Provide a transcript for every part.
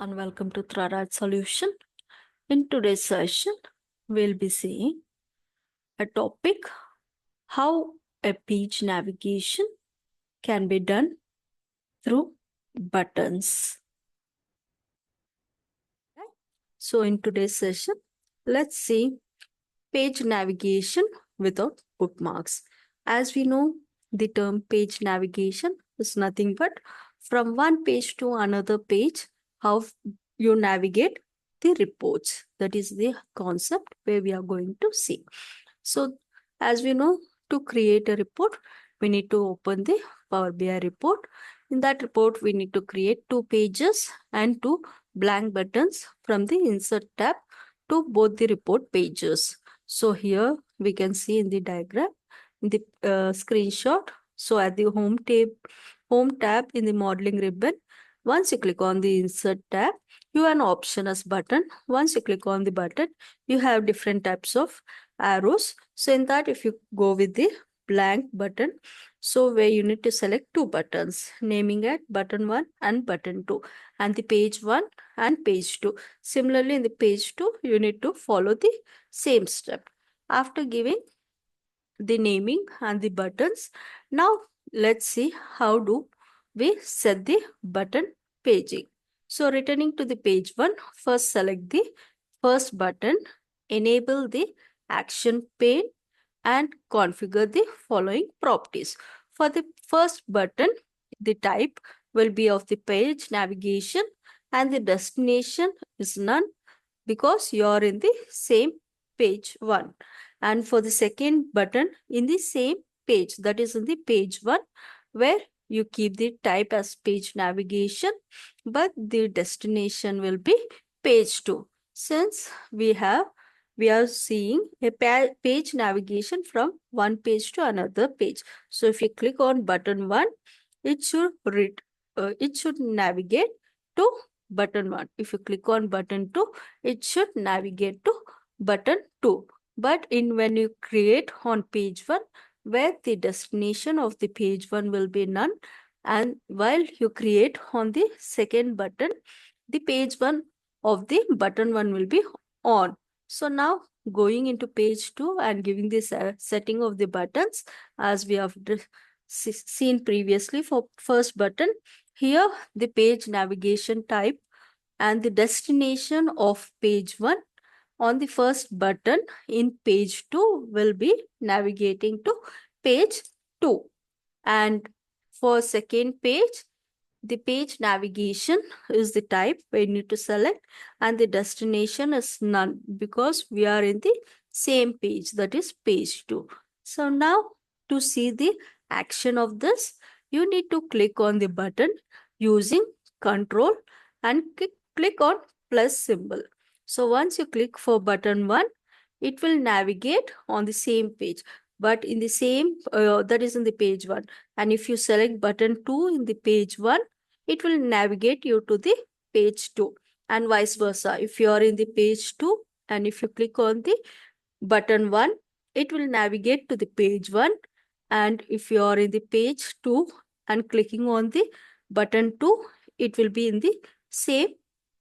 and welcome to Tharad Solution. In today's session, we'll be seeing a topic how a page navigation can be done through buttons. So in today's session, let's see page navigation without bookmarks. As we know, the term page navigation is nothing but from one page to another page, how you navigate the reports. That is the concept where we are going to see. So, as we know, to create a report, we need to open the Power BI report. In that report, we need to create 2 pages and 2 blank buttons from the Insert tab to both the report pages. So here we can see in the diagram, in the screenshot. So at the home tab in the modeling ribbon, once you click on the Insert tab, you have an option as button. Once you click on the button, you have different types of arrows. So in that, if you go with the blank button, so where you need to select 2 buttons, naming it button 1 and button 2, and the page 1 and page 2. Similarly, in the page 2, you need to follow the same step. After giving the naming and the buttons, now let's see how do we set the button paging. So returning to the page 1, first select the first button, enable the action pane and configure the following properties. For the first button, the type will be of the page navigation and the destination is none because you are in the same page 1. And for the second button in the same page, that is in the page 1, where you keep the type as page navigation, but the destination will be page 2. Since we are seeing a page navigation from one page to another page. So if you click on button 1, it should navigate to button 1. If you click on button 2, it should navigate to button 2. But when you create on page 1, where the destination of the page 1 will be none, and while you create on the second button, the page 1 of the button 1 will be on. So now going into page 2 and giving this setting of the buttons as we have seen previously for first button. Here the page navigation type and the destination of page 1 on the first button in page 2 will be navigating to page 2. And for second page, the page navigation is the type we need to select and the destination is none because we are in the same page, that is page 2. So now to see the action of this, you need to click on the button using control and click on plus symbol. So once you click for button 1, it will navigate on the same page, but in the same that is in the page 1. And if you select button 2 in the page 1, it will navigate you to the page 2 and vice versa. If you are in the page 2 and if you click on the button 1, it will navigate to the page 1. And if you are in the page 2 and clicking on the button 2, it will be in the same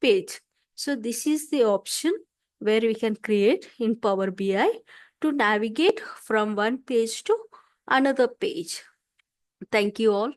page. So this is the option where we can create in Power BI to navigate from one page to another page. Thank you all.